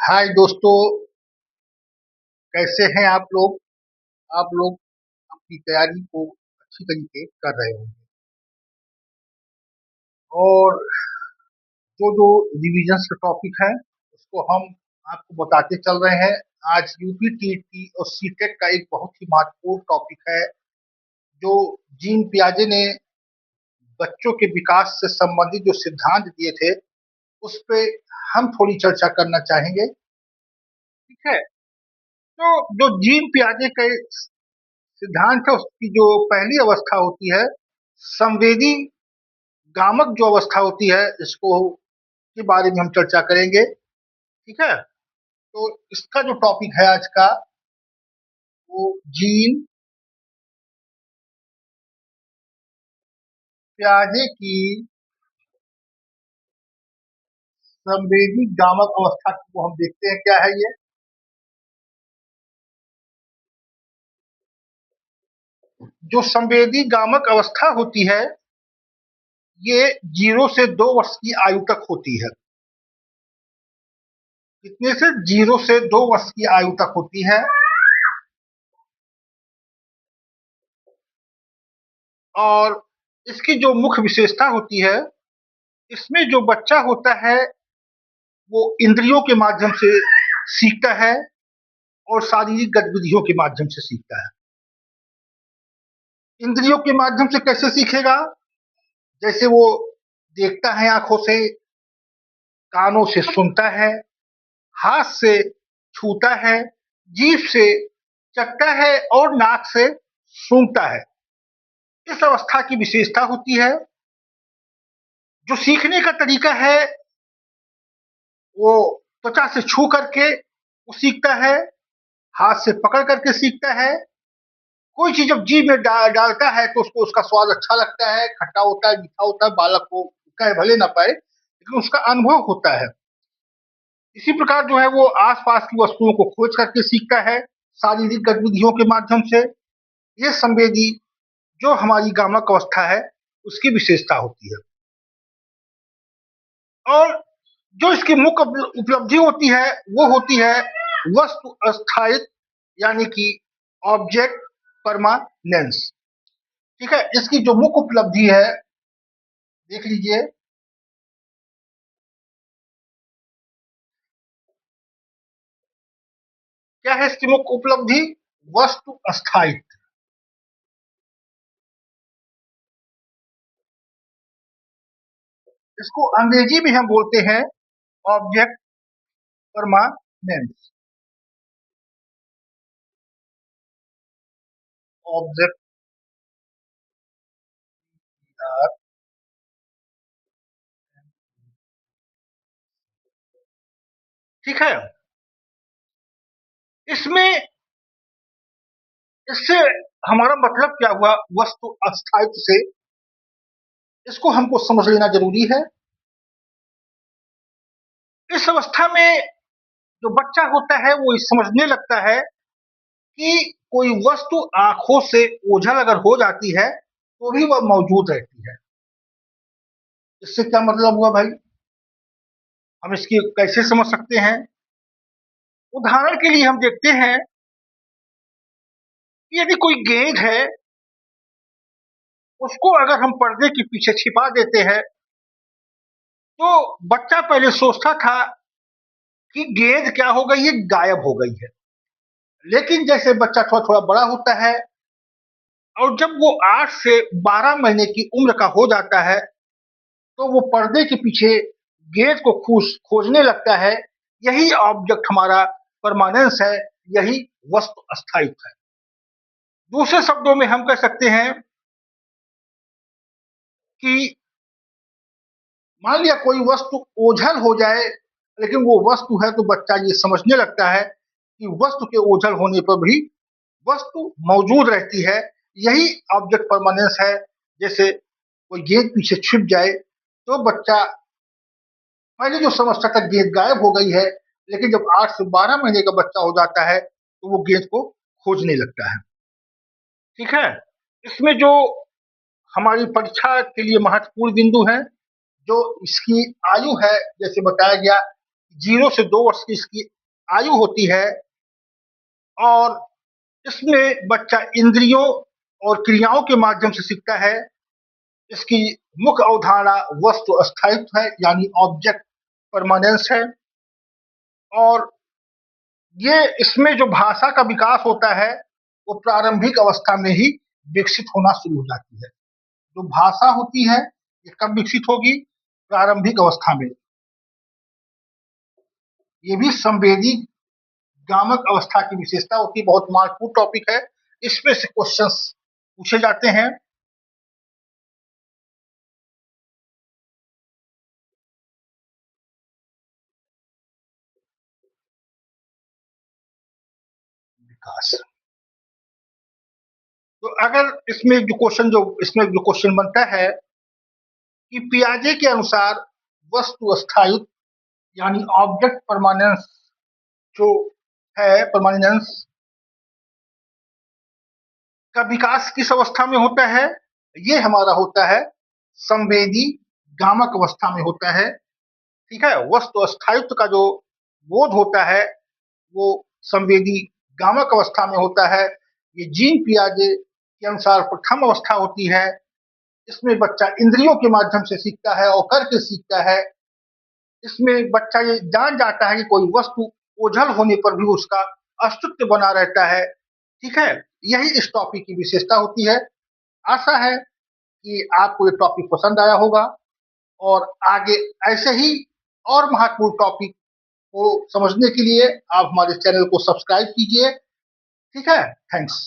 हाय दोस्तों, कैसे हैं आप लोग? आप लोग अपनी तैयारी को अच्छी तरीके कर रहे होंगे और जो रिविजन्स का टॉपिक है उसको हम आपको बताते चल रहे हैं। आज यूपी टीईटी और सीटेट का एक बहुत ही महत्वपूर्ण टॉपिक है जो जीन पियाजे ने बच्चों के विकास से संबंधित जो सिद्धांत दिए थे उस पे हम थोड़ी चर्चा करना चाहेंगे। ठीक है, तो जो जीन पियाजे के सिद्धांत है उसकी जो पहली अवस्था होती है संवेदी गामक जो अवस्था होती है इसको के बारे में हम चर्चा करेंगे। ठीक है, तो इसका जो टॉपिक है आज का वो जीन प्याजे की संवेदी गामक अवस्था को हम देखते हैं क्या है ये। जो संवेदी गामक अवस्था होती है ये 0 से 2 वर्ष की आयु तक होती है। कितने से? 0 से 2 वर्ष की आयु तक होती है। और इसकी जो मुख्य विशेषता होती है इसमें जो बच्चा होता है वो इंद्रियों के माध्यम से सीखता है और शारीरिक गतिविधियों के माध्यम से सीखता है। इंद्रियों के माध्यम से कैसे सीखेगा? जैसे वो देखता है आंखों से, कानों से सुनता है, हाथ से छूता है, जीभ से चखता है और नाक से सूंघता है। इस अवस्था की विशेषता होती है। जो सीखने का तरीका है वो त्वचा से छू करके वो सीखता है, हाथ से पकड़ करके सीखता है। कोई चीज जब जीभ में डालता है तो उसको उसका स्वाद अच्छा लगता है, खट्टा होता है, मीठा होता है, बालक को कहे भले ना पाए लेकिन उसका अनुभव होता है। इसी प्रकार जो है वो आसपास की वस्तुओं को खोज करके सीखता है शारीरिक गतिविधियों के माध्यम से। ये संवेदी जो हमारी गामक अवस्था है उसकी विशेषता होती है। और जो इसकी मुख्य उपलब्धि होती है वो होती है वस्तु स्थायित्व, यानी कि ऑब्जेक्ट परमानेंस। ठीक है, इसकी जो मुख्य उपलब्धि है देख लीजिए। क्या है इसकी मुख्य उपलब्धि? वस्तु स्थायित्व। इसको अंग्रेजी में हम बोलते हैं ऑब्जेक्ट परमानेंस। ऑब्जेक्ट, ठीक है। इसमें इससे हमारा मतलब क्या हुआ वस्तु स्थायित्व से? इसको हमको समझ लेना जरूरी है। इस अवस्था में जो बच्चा होता है वो समझने लगता है कि कोई वस्तु आंखों से ओझल अगर हो जाती है तो भी वह मौजूद रहती है। इससे क्या मतलब हुआ भाई? हम इसकी कैसे समझ सकते हैं? उदाहरण के लिए हम देखते हैं कि यदि कोई गेंद है उसको अगर हम पर्दे के पीछे छिपा देते हैं तो बच्चा पहले सोचता था कि गेंद क्या हो गई है, गायब हो गई है। लेकिन जैसे बच्चा थोड़ा थोड़ा बड़ा होता है और जब वो 8 से 12 महीने की उम्र का हो जाता है तो वो पर्दे के पीछे गेंद को खोजने लगता है। यही ऑब्जेक्ट हमारा परमानेंस है, यही वस्तु स्थायित्व है। दूसरे शब्दों में हम कह सकते हैं कि मान लिया कोई वस्तु ओझल हो जाए लेकिन वो वस्तु है तो बच्चा ये समझने लगता है कि वस्तु के ओझल होने पर भी वस्तु मौजूद रहती है। यही ऑब्जेक्ट परमानेंस है। जैसे कोई गेंद पीछे छिप जाए तो बच्चा पहले जो समझता था गेंद गायब हो गई है, लेकिन जब 8 से 12 महीने का बच्चा हो जाता है तो वो गेंद को खोजने लगता है। ठीक है, इसमें जो हमारी परीक्षा के लिए महत्वपूर्ण बिंदु है जो इसकी आयु है, जैसे बताया गया 0 से 2 वर्ष की इसकी आयु होती है और इसमें बच्चा इंद्रियों और क्रियाओं के माध्यम से सीखता है। इसकी मुख्य अवधारणा वस्तु स्थायित्व है, यानी ऑब्जेक्ट परमानेंस है। और ये इसमें जो भाषा का विकास होता है वो प्रारंभिक अवस्था में ही विकसित होना शुरू हो जाती है। जो भाषा होती है ये कब विकसित होगी? प्रारंभिक अवस्था में। ये भी संवेदी गामक अवस्था की विशेषता होती है। बहुत महत्वपूर्ण टॉपिक है, इसमें से क्वेश्चंस पूछे जाते हैं। विकास, तो अगर इसमें जो क्वेश्चन बनता है कि पियाजे के अनुसार वस्तु स्थायित्व यानी ऑब्जेक्ट परमानेंस जो है, परमानेंस का विकास किस अवस्था में होता है? ये हमारा होता है संवेदी गामक अवस्था में होता है। ठीक है, वस्तु स्थायित्व का जो बोध होता है वो संवेदी गामक अवस्था में होता है। ये जीन पियाजे के अनुसार प्रथम अवस्था होती है। इसमें बच्चा इंद्रियों के माध्यम से सीखता है और करके सीखता है। इसमें बच्चा ये जान जाता है कि कोई वस्तु ओझल होने पर भी उसका अस्तित्व बना रहता है। ठीक है, यही इस टॉपिक की विशेषता होती है। आशा है कि आपको ये टॉपिक पसंद आया होगा और आगे ऐसे ही और महत्वपूर्ण टॉपिक को समझने के लिए आप हमारे चैनल को सब्सक्राइब कीजिए। ठीक है, थैंक्स।